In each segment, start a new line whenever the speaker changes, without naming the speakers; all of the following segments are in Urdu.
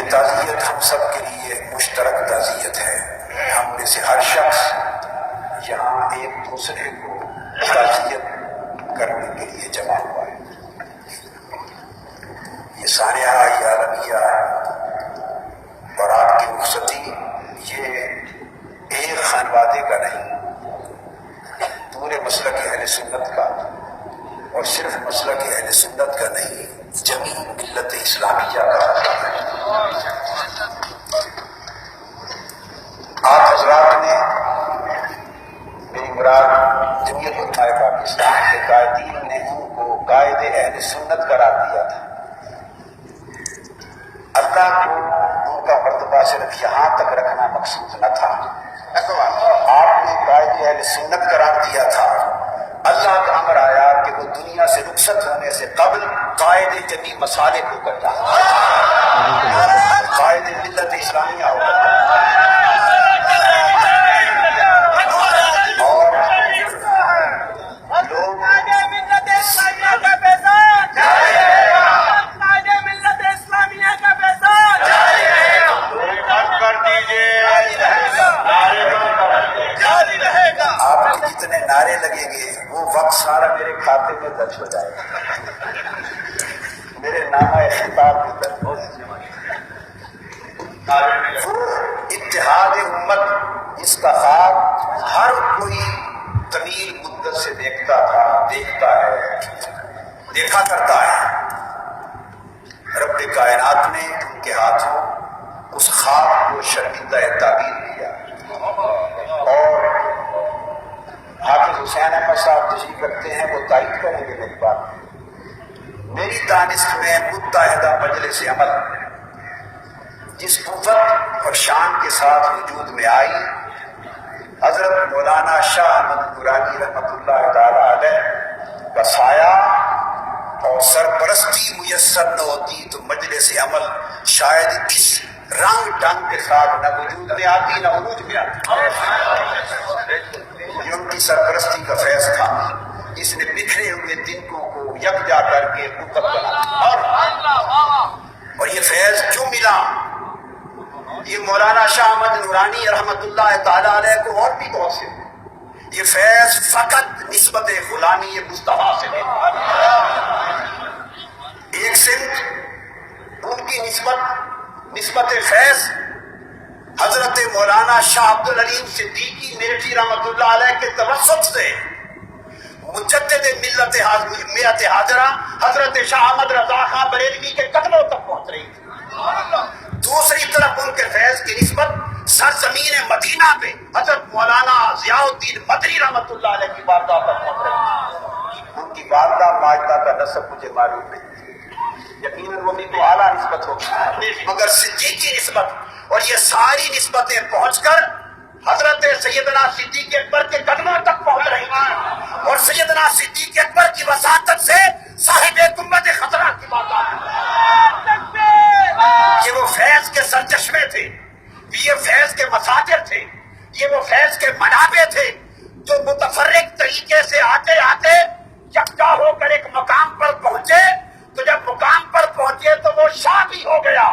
تعزیت ہم سب کے لیے مشترک تعزیت ہے. ہم میں سے ہر شخص یہاں ایک دوسرے کو تعزیت کرنے کے لیے جمع ہوا ہے. یہ سانحہ یہ عالمیہ اور آپ کی رخصتی یہ ایک خانوادے کا نہیں، پورے مسلک اہل سنت کا، اور صرف مسلک اہل سنت کا نہیں، جمی ملت اسلامیہ کا. آپ حضرات نے، میری مراد جمعیت علماء پاکستان کے قائدین نے ان کو قائد اہل سنت قرار دیا تھا. اللہ کو ان کا مرتبہ صرف یہاں تک رکھنا مقصود نہ تھا، آپ نے قائد اہل سنت قرار دیا تھا. اللہ کا امر آیا کہ وہ دنیا سے رخصت ہونے سے قبل قائد جمی مسالک ہو کر جائے، قائد ملت اسلامیہ ہو کر جائے. جتنے نعرے لگیں گے وہ وقت سارا میرے کھاتے میں درج ہو جائے گا، میرے نامہ خطاب میں درج ہو جائے گا. اتحاد امت اس کا خواب ہر کوئی طویل مدت سے دیکھتا ہے، دیکھا کرتا ہے. رب کائنات نے ان کے ہاتھوں اس خواب کو شرمندہ تعبیر کیا. اور حافظ حسین احمد صاحب تشریف رکھتے ہیں، وہ تائید کریں گے میری بات. میری دانست میں متحدہ مجلس عمل جس قوت اور شان کے ساتھ وجود میں آئی، حضرت مولانا شاہ احمد نورانی رحمۃ اللہ تعالی علیہ کا سایہ اور سرپرستی میسر نہ ہوتی تو مجلس عمل شاید اس رنگ ڈنگ کے ساتھ نہ وجود میں آتی نہ عروج میں آتی. یہ ان کی سرپرستی کا فیض تھا جس نے بکھرے ہوئے تنکوں کو یکجا کر کے قوت بنا. اور یہ فیض کیوں ملا؟ یہ مولانا شاہ احمد نورانی رحمۃ اللہ تعالی علیہ کو اور بھی بہت سے، یہ فیض فقط نسبت غلامی مصطفیٰ سے ملا. ایک سمت ان کی نسبت فیض حضرت مولانا شاہ عبد العلیم صدیقی میرٹھی رحمۃ اللہ علیہ کے توسط سے مجدد ملت حاضرہ حضرت شاہ احمد رضا خان بریلوی کے قدموں تک پہنچ رہی تھی. دوسری طرف ان کے فیض کی نسبت سرزمین مدینہ پہ حضرت مولانا ضیاء الدین مدنی رحمۃ اللہ علیہ کی والدہ تک پہنچ رہی تھی. ان کی والدہ ماجدہ کا نسب مجھے معلوم نہیں، یقیناً وہ بھی تو اعلیٰ نسبت ہوگی، مگر صدیقی نسبت اور یہ ساری نسبتیں پہنچ کر حضرت سیدنا صدیق اکبر کے قدموں تک پہنچ رہی ہیں. اور سیدنا صدیق اکبر کی وساطت سے صاحب گنبد خضرا کی بات آتی. یہ وہ فیض کے سرچشمے تھے، یہ فیض کے مصادر تھے، یہ وہ فیض کے منابع تھے جو متفرق طریقے سے آتے آتے یکجا ہو کر ایک مقام پر پہنچے. تو جب مقام پر پہنچے تو وہ شاہ بھی ہو گیا،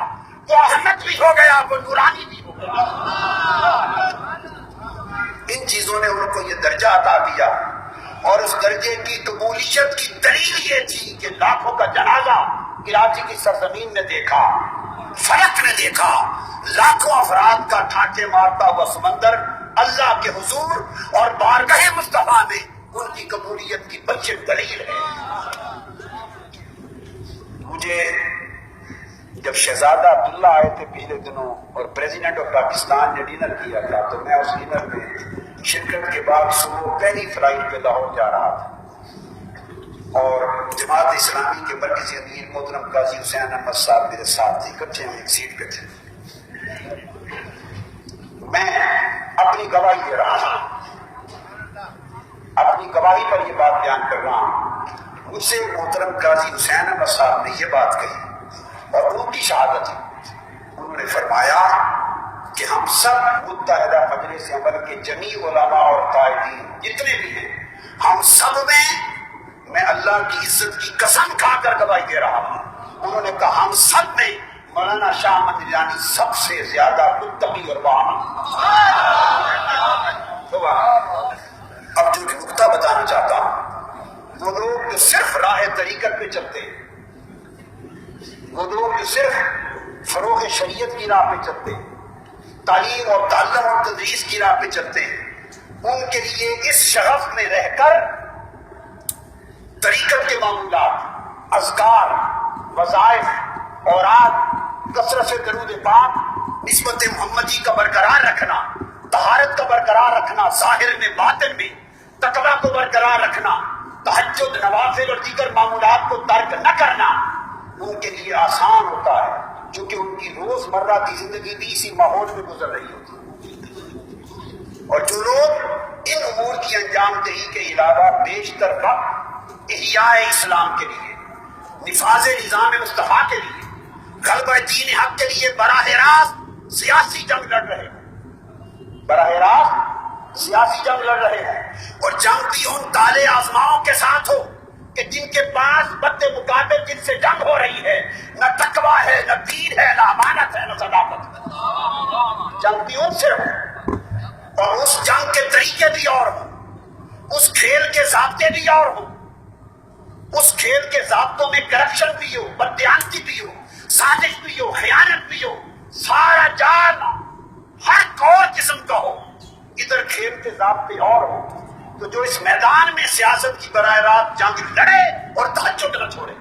وہ احمد بھی ہو گیا، وہ نورانی بھی ہو گیا. ان چیزوں نے ان کو یہ عطا کیا، اور اس درجے کی قبولیت کی دلیل یہ تھی کہ لاکھوں کا جنازہ کراچی کی سرزمین نے دیکھا، فلک نے دیکھا، لاکھوں افراد کا ٹھاٹے مارتا ہوا سمندر اللہ کے حضور اور بارگاہ مصطفیٰ میں ان کی قبولیت کی بچے دلیل ہے۔ مجھے جب شہزادہ عبداللہ آئے تھے پچھلے دنوں اور پریزیڈنٹ آف پاکستان نے ڈنر کیا تھا، تو میں اس ڈنر میں شرکت کے بعد صبح پہلی فلائٹ پہ لاہور جا رہا تھا، اور جماعت اسلامی کے مرکزی امیر محترم قاضی حسین احمد صاحب میرے ساتھ تھے، اکٹھے ہم ایک سیٹ پہ تھے۔ میں اپنی گواہی دے رہا تھا، اپنی گواہی پر یہ بات بیان کر رہا ہوں۔ مجھ سے محترم قاضی حسین احمد صاحب نے یہ بات کہی اور ان کی شہادت ہے، انہوں نے فرمایا کہ ہم سب متحدہ مجلس عمل کے جمیع علماء اور قائدین جتنے بھی ہیں، ہم سب میں اللہ کی عزت کی قسم کھا کر گواہی دے رہا ہوں، انہوں نے کہا ہم سب میں مولانا شاہ احمد جیلانی سب سے زیادہ متقی اور باہم۔ اب جو نکتہ بتانا چاہتا ہوں، وہ لوگ جو صرف راہ طریقت پہ چلتے ہیں، وہ لوگ جو صرف فروغ شریعت کی راہ پہ چلتے ہیں، تعلیم اور تعلم اور تدریس کی راہ پہ چلتے ہیں، ان کے لیے اس شغف میں رہ کر طریقت کے معمولات، اذکار، وظائف، اوراد، کثرت سے درود پاک، نسبت محمدی کا برقرار رکھنا، طہارت کا برقرار رکھنا، ظاہر میں باطن میں تقویٰ کو برقرار رکھنا، تہجد، نوافل اور دیگر معمولات کو ترک نہ کرنا ان کے لیے آسان ہوتا ہے، کیونکہ ان کی روز مرہ کی زندگی بھی اسی ماحول میں گزر رہی ہوتی ہے۔ اور جو لوگ ان امور کی انجام دہی کے علاوہ بیشتر وقت احیاء اسلام کے لیے، نفاذ نظام مصطفیٰ کے لیے، غلبہ دین حق کے لیے براہ راست سیاسی جنگ لڑ رہے ہیں، براہ راست سیاسی جنگ لڑ رہے ہیں، اور جنگ بھی ان تالے آزماؤں کے ساتھ ہو کہ جن کے پاس بد مقابل جن سے جنگ ہو رہی ہے نہ تقویٰ ہے، نہ دین ہے، نہ امانت ہے، نہ صداقت ہے۔ جنگ بھی ان سے ہو، اور اس جنگ کے طریقے بھی اور ہوں، اس کھیل کے ضابطے بھی اور ہوں، اس کھیل کے ضابطوں میں کرپشن بھی ہو، بددیانتی بھی ہو، سازش بھی ہو، خیانت بھی ہو، سارا جال ہر اور قسم کا ہو، ادھر کھیل کے ضابطے اور ہو، تو جو اس میدان میں سیاست کی براہ راست جنگ لڑے اور تہجد نہ چھوڑے،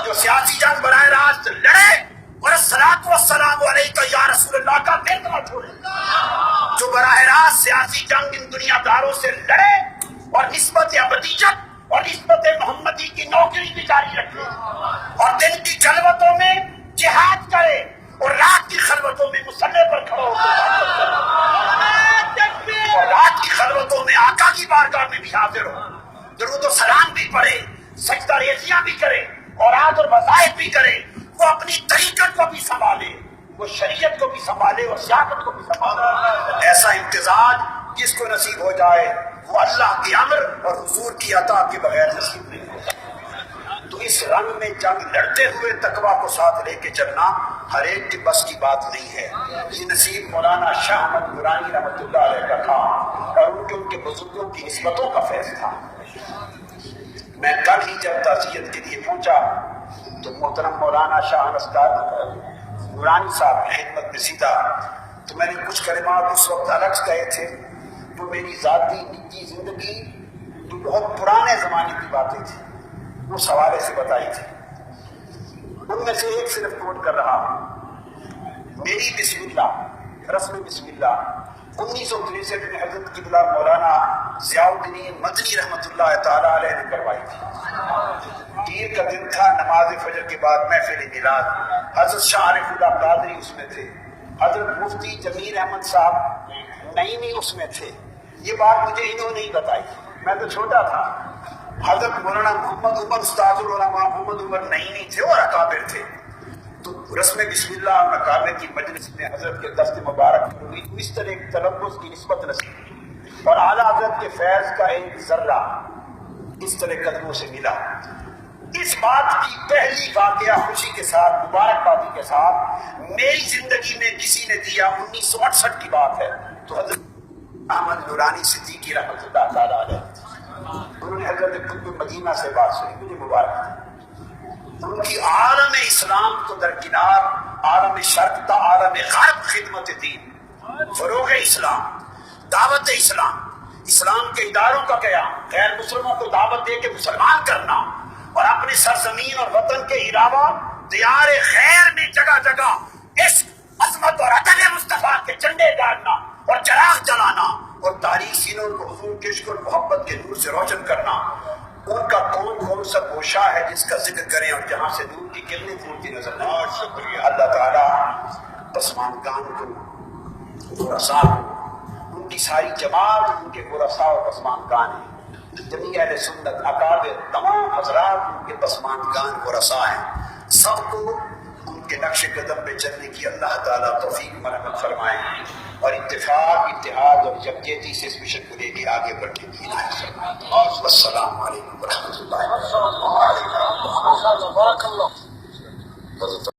جو سیاسی جنگ براہ راست لڑے اور الصلاۃ والسلام علیک یا رسول اللہ کا دل نہ چھوڑے، جو براہ راست سیاسی جنگ ان دنیا داروں سے لڑے اور نسبت ابدیت اور نسبت محمدی کی نوکری بھی جاری رکھے، اور دن کی جلوتوں میں جہاد کرے اور رات کی خلوتوں میں مسلح پر کھڑا ہو اور رات کی خلوتوں میں آقا کی بارگاہ میں بھی حاضر ہو، درود و سلام بھی پڑھے، سجدہ ریزیاں بھی کرے، اوراد اور وظائف بھی کرے، وہ اپنی طریقت کو بھی سنبھالے، وہ شریعت کو بھی سنبھالے اور سیاست کو بھی سنبھالے۔ ایسا امتزاج جس کو نصیب ہو جائے وہ اللہ کے امر اور حضور کی عطا کے بغیر نصیب نہیں ہوتا۔ تو اس رنگ میں جنگ لڑتے ہوئے تقویٰ کو ساتھ لے کے چلنا ہر ایک کے بس کی بات نہیں ہے۔ یہ نصیب مولانا شاہ احمد نورانی رحمۃ اللہ علیہ کا تھا، اور ان کے بزرگوں کی نسبتوں کا فیض تھا۔ میں کل ہی جب تعزیت کے لیے پہنچا تو محترم مولانا شاہ نورانی صاحب کی خدمت میں سیدھا، تو میں نے کچھ کلمات اس وقت الگ کہے تھے جو میری ذاتی نجی زندگی جو بہت پرانے زمانے کی باتیں تھیں اس حوالے سے بتائی تھی۔ ان میں سے ایک صرف کوٹ کر رہا ہوں۔ میری بسم اللہ، رسم بسم اللہ 1963 میں حضرت قبلہ مولانا ضیاء الدین مدنی رحمۃ اللہ تعالی علیہ نے کروائی تھی۔ پیر کا دن تھا، نماز فجر کے بعد محفل میلاد، حضرت شاہ عارف اللہ قادری اس میں تھے، حضرت مفتی جمیل احمد صاحب نعیمی اس میں تھے۔ یہ بات مجھے انہوں نے ہی بتائی، میں تو چھوٹا تھا۔ حضرت مولانا محمد عمر استاد العلماء محمد عمر نعیمی تھے اور اکابر تھے۔ تو رسم بسم اللہ اور اکابر کی مجلس میں حضرت کے دست مبارک ہوئی، تو اس طرح ایک تلفظ کی نسبت نصیب اور اعلیٰ حضرت کے فیض کا ایک ذرہ اس طرح قدموں سے ملا۔ اس بات کی پہلی واقعہ خوشی کے ساتھ، مبارکبادی کے ساتھ میری زندگی میں کسی نے دیا 1968 کی بات ہے، تو حضرت احمد نورانی صدیقی رحمۃ اللہ تعالیٰ علیہ، انہوں نے حضرت قطب مدینہ سے بات سنی، مجھے مبارک ہے۔ ان کی عالم اسلام کو درکنار عالم شرق تا عالم غرب خدمت دین، فروغ اسلام، دعوت اسلام، اسلام کے اداروں کا قیام، غیر مسلموں کو دعوت دے کے مسلمان کرنا، اور اپنی سرزمین اور وطن کے علاوہ دیار خیر میں جگہ جگہ عشق، عظمت اور عدل مصطفیٰ کے جھنڈے گاڑنا اور چراغ جلانا، اور تاریخ سینوں کو حضور کے عشق اور محبت کے نور سے روشن کرنا۔ ان کا کون سا گوشہ ہے جس کا ذکر کریں اور جہاں سے نور کی کرنیں پھوٹتی نظر نہ آئیں؟ شکریہ اللہ تعالیٰ پسماندگان کو ورثاء کو، ان کی ساری جماعت ان کے ورثاء اور پسماندگان ہیں، جمیع اہل سنت اکابر تمام حضرات ان کے پسماندگان ورثاء ہیں، سب کو ان کے نقش قدم پہ چلنے کی اللہ تعالیٰ توفیق مرحمت فرمائیں، اور اتفاق، اتحاد اور یکجہتی سے اس مشن کو لے کے آگے بڑھنے کی عنایت فرمائیں۔ السلام علیکم ورحمۃ اللہ وبرکاتہ۔